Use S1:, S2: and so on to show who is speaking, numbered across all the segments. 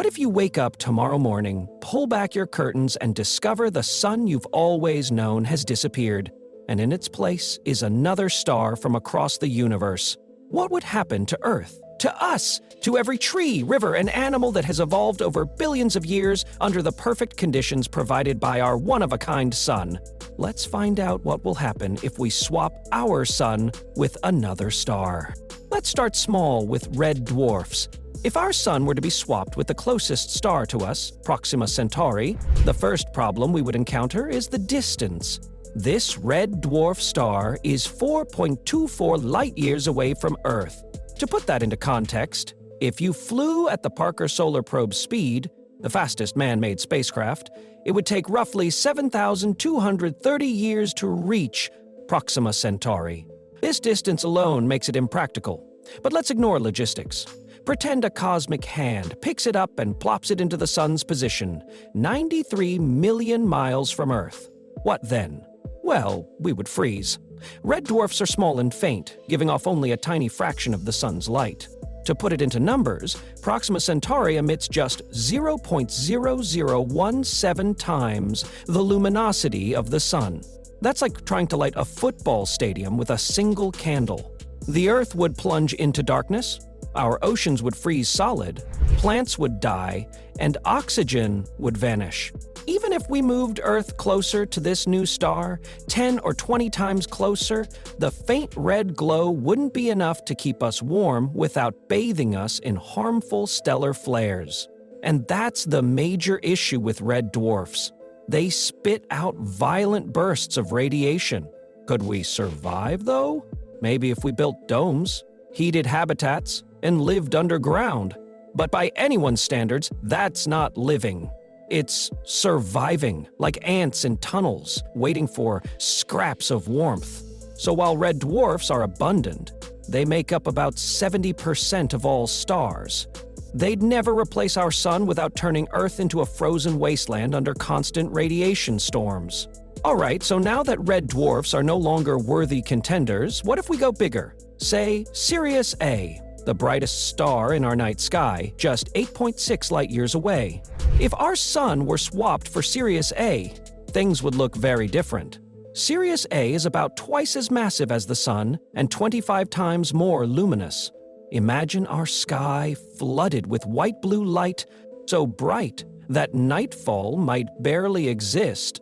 S1: What if you wake up tomorrow morning, pull back your curtains, and discover the sun you've always known has disappeared, and in its place is another star from across the universe? What would happen to Earth, to us, to every tree, river, and animal that has evolved over billions of years under the perfect conditions provided by our one-of-a-kind sun? Let's find out what will happen if we swap our sun with another star. Let's start small with red dwarfs. If our sun were to be swapped with the closest star to us, Proxima Centauri, the first problem we would encounter is the distance. This red dwarf star is 4.24 light-years away from Earth. To put that into context, if you flew at the Parker Solar Probe's speed, the fastest man-made spacecraft, it would take roughly 7,230 years to reach Proxima Centauri. This distance alone makes it impractical. But let's ignore logistics. Pretend a cosmic hand picks it up and plops it into the sun's position, 93 million miles from Earth. What then? Well, we would freeze. Red dwarfs are small and faint, giving off only a tiny fraction of the sun's light. To put it into numbers, Proxima Centauri emits just 0.0017 times the luminosity of the sun. That's like trying to light a football stadium with a single candle. The Earth would plunge into darkness, our oceans would freeze solid, plants would die, and oxygen would vanish. Even if we moved Earth closer to this new star, 10 or 20 times closer, the faint red glow wouldn't be enough to keep us warm without bathing us in harmful stellar flares. And that's the major issue with red dwarfs. They spit out violent bursts of radiation. Could we survive, though? Maybe if we built domes, heated habitats, and lived underground. But by anyone's standards, that's not living. It's surviving, like ants in tunnels, waiting for scraps of warmth. So while red dwarfs are abundant, they make up about 70% of all stars. They'd never replace our sun without turning Earth into a frozen wasteland under constant radiation storms. Alright, so now that red dwarfs are no longer worthy contenders, what if we go bigger? Say, Sirius A, the brightest star in our night sky, just 8.6 light-years away. If our sun were swapped for Sirius A, things would look very different. Sirius A is about twice as massive as the sun and 25 times more luminous. Imagine our sky flooded with white-blue light so bright that nightfall might barely exist.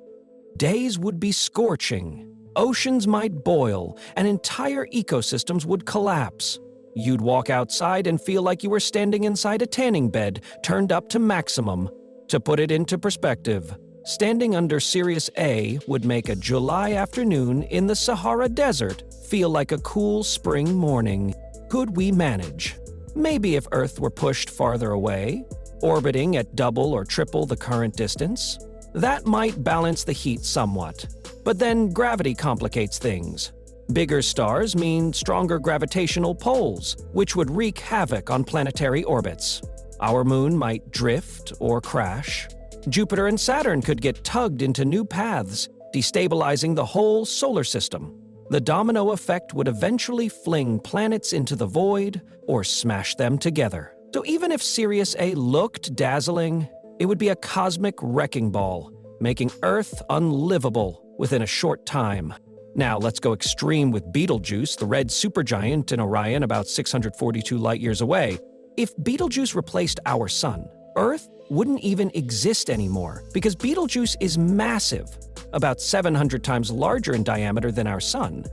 S1: Days would be scorching, oceans might boil, and entire ecosystems would collapse. You'd walk outside and feel like you were standing inside a tanning bed turned up to maximum. To put it into perspective, standing under Sirius A would make a July afternoon in the Sahara Desert feel like a cool spring morning. Could we manage? Maybe if Earth were pushed farther away, orbiting at double or triple the current distance. That might balance the heat somewhat. But then gravity complicates things. Bigger stars mean stronger gravitational poles, which would wreak havoc on planetary orbits. Our moon might drift or crash. Jupiter and Saturn could get tugged into new paths, destabilizing the whole solar system. The domino effect would eventually fling planets into the void or smash them together. So even if Sirius A looked dazzling, it would be a cosmic wrecking ball, making Earth unlivable within a short time. Now let's go extreme with Betelgeuse, the red supergiant in Orion about 642 light-years away. If Betelgeuse replaced our sun, Earth wouldn't even exist anymore because Betelgeuse is massive, about 700 times larger in diameter than our sun.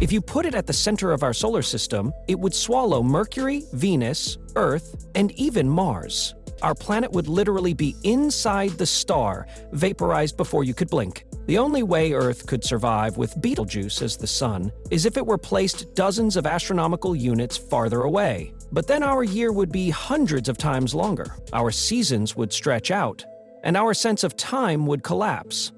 S1: If you put it at the center of our solar system, it would swallow Mercury, Venus, Earth, and even Mars. Our planet would literally be inside the star, vaporized before you could blink. The only way Earth could survive with Betelgeuse as the sun is if it were placed dozens of astronomical units farther away. But then our year would be hundreds of times longer, our seasons would stretch out, and our sense of time would collapse.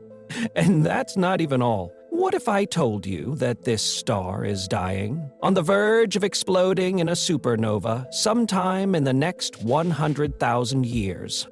S1: And that's not even all. What if I told you that this star is dying, on the verge of exploding in a supernova sometime in the next 100,000 years?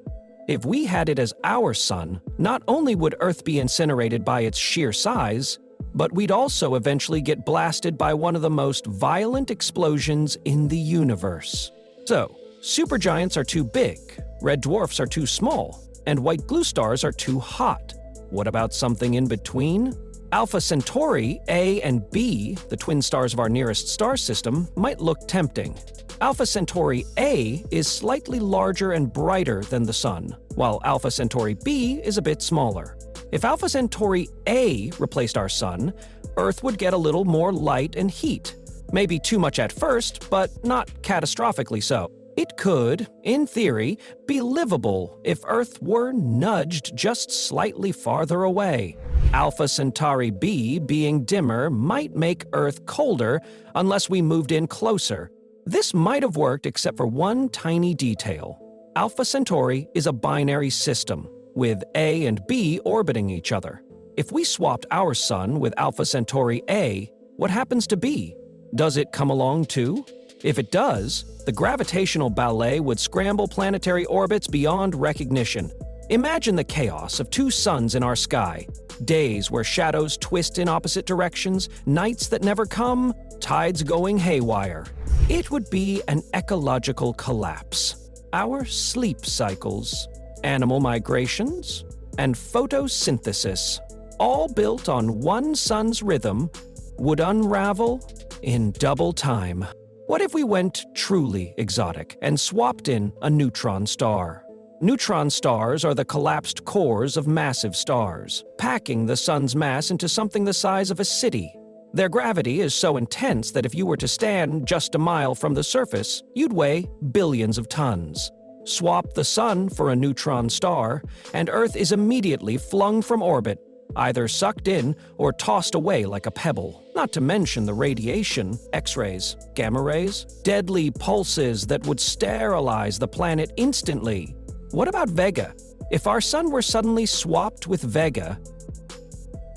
S1: If we had it as our sun, not only would Earth be incinerated by its sheer size, but we'd also eventually get blasted by one of the most violent explosions in the universe. So, supergiants are too big, red dwarfs are too small, and white blue stars are too hot. What about something in between? Alpha Centauri A and B, the twin stars of our nearest star system, might look tempting. Alpha Centauri A is slightly larger and brighter than the Sun, while Alpha Centauri B is a bit smaller. If Alpha Centauri A replaced our Sun, Earth would get a little more light and heat. Maybe too much at first, but not catastrophically so. It could, in theory, be livable if Earth were nudged just slightly farther away. Alpha Centauri B being dimmer might make Earth colder unless we moved in closer. This might have worked except for one tiny detail. Alpha Centauri is a binary system, with A and B orbiting each other. If we swapped our Sun with Alpha Centauri A, what happens to B? Does it come along too? If it does, the gravitational ballet would scramble planetary orbits beyond recognition. Imagine the chaos of two suns in our sky, days where shadows twist in opposite directions, nights that never come, tides going haywire. It would be an ecological collapse. Our sleep cycles, animal migrations, and photosynthesis, all built on one sun's rhythm, would unravel in double time. What if we went truly exotic and swapped in a neutron star? Neutron stars are the collapsed cores of massive stars, packing the sun's mass into something the size of a city. Their gravity is so intense that if you were to stand just a mile from the surface, you'd weigh billions of tons. Swap the sun for a neutron star, and Earth is immediately flung from orbit, either sucked in or tossed away like a pebble. Not to mention the radiation, X-rays, gamma rays, deadly pulses that would sterilize the planet instantly. What about Vega? If our sun were suddenly swapped with Vega,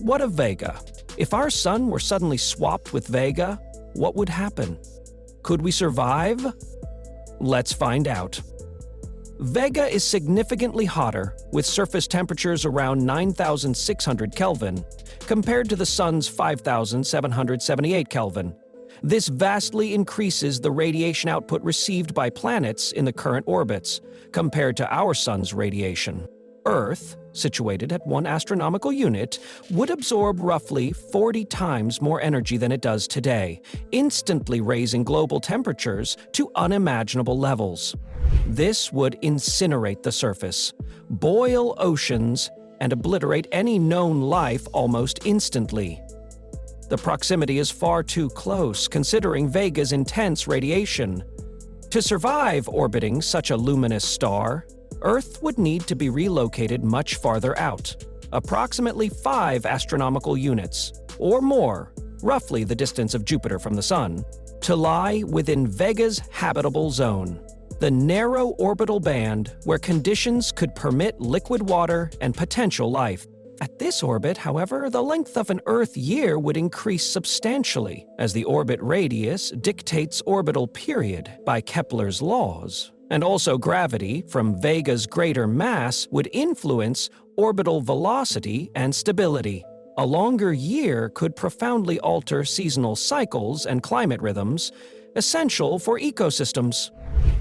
S1: what of Vega? If our sun were suddenly swapped with Vega, what would happen? Could we survive? Let's find out. Vega is significantly hotter, with surface temperatures around 9,600 Kelvin, compared to the Sun's 5,778 Kelvin. This vastly increases the radiation output received by planets in the current orbits, compared to our Sun's radiation. Earth, situated at 1 astronomical unit, would absorb roughly 40 times more energy than it does today, instantly raising global temperatures to unimaginable levels. This would incinerate the surface, boil oceans, and obliterate any known life almost instantly. The proximity is far too close, considering Vega's intense radiation. To survive orbiting such a luminous star, Earth would need to be relocated much farther out, approximately 5 astronomical units, or more, roughly the distance of Jupiter from the Sun, to lie within Vega's habitable zone, the narrow orbital band where conditions could permit liquid water and potential life. At this orbit, however, the length of an Earth year would increase substantially, as the orbit radius dictates orbital period by Kepler's laws. And also gravity, from Vega's greater mass, would influence orbital velocity and stability. A longer year could profoundly alter seasonal cycles and climate rhythms, essential for ecosystems.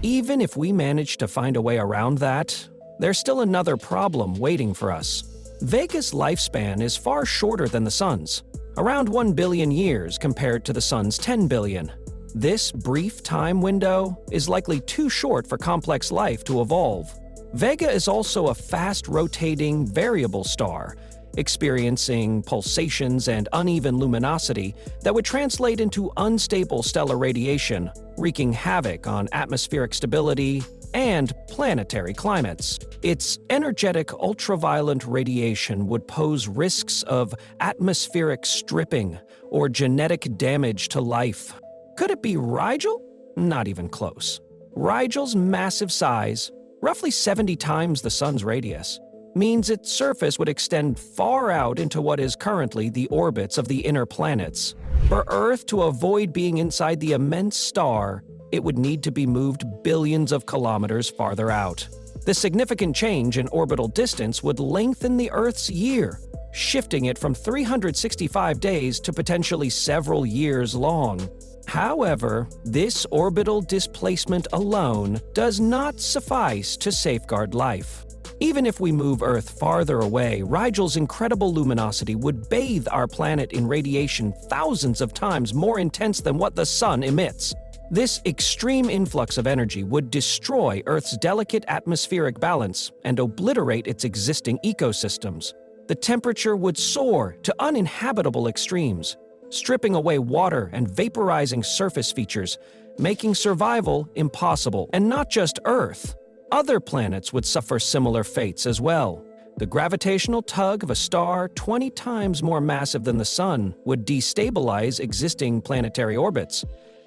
S1: Even if we manage to find a way around that, there's still another problem waiting for us. Vega's lifespan is far shorter than the Sun's, around 1 billion years compared to the Sun's 10 billion. This brief time window is likely too short for complex life to evolve. Vega is also a fast-rotating, variable star, experiencing pulsations and uneven luminosity that would translate into unstable stellar radiation, wreaking havoc on atmospheric stability and planetary climates. Its energetic ultraviolet radiation would pose risks of atmospheric stripping or genetic damage to life. Could it be Rigel? Not even close. Rigel's massive size, roughly 70 times the Sun's radius, means its surface would extend far out into what is currently the orbits of the inner planets. For Earth to avoid being inside the immense star, it would need to be moved billions of kilometers farther out. The significant change in orbital distance would lengthen the Earth's year, shifting it from 365 days to potentially several years long. However, this orbital displacement alone does not suffice to safeguard life. Even if we move Earth farther away, Rigel's incredible luminosity would bathe our planet in radiation thousands of times more intense than what the Sun emits. This extreme influx of energy would destroy Earth's delicate atmospheric balance and obliterate its existing ecosystems. The temperature would soar to uninhabitable extremes, stripping away water and vaporizing surface features, making survival impossible. And not just Earth. Other planets would suffer similar fates as well. The gravitational tug of a star 20 times more massive than the Sun would destabilize existing planetary orbits,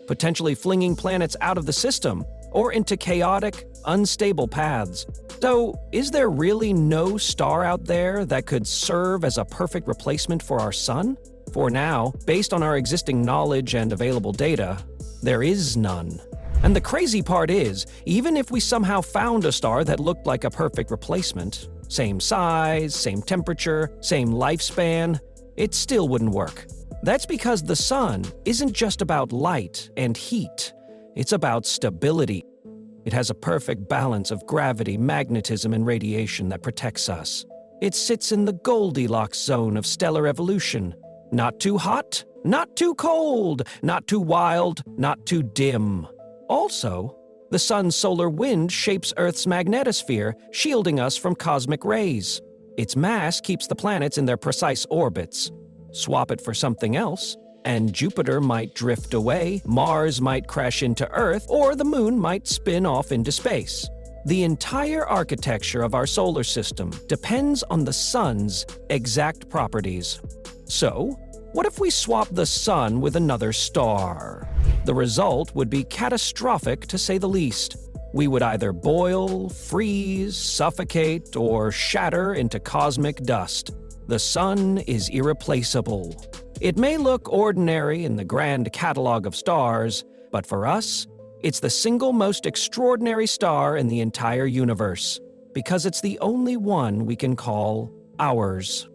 S1: potentially flinging planets out of the system or into chaotic, unstable paths. So, is there really no star out there that could serve as a perfect replacement for our Sun? For now, based on our existing knowledge and available data, there is none. And the crazy part is, even if we somehow found a star that looked like a perfect replacement, same size, same temperature, same lifespan, it still wouldn't work. That's because the Sun isn't just about light and heat, it's about stability. It has a perfect balance of gravity, magnetism, and radiation that protects us. It sits in the Goldilocks zone of stellar evolution. Not too hot, not too cold, not too wild, not too dim. Also, the Sun's solar wind shapes Earth's magnetosphere, shielding us from cosmic rays. Its mass keeps the planets in their precise orbits. Swap it for something else, and Jupiter might drift away, Mars might crash into Earth, or the Moon might spin off into space. The entire architecture of our solar system depends on the Sun's exact properties. So, what if we swap the Sun with another star? The result would be catastrophic, to say the least. We would either boil, freeze, suffocate, or shatter into cosmic dust. The Sun is irreplaceable. It may look ordinary in the grand catalog of stars, but for us, it's the single most extraordinary star in the entire universe, because it's the only one we can call ours.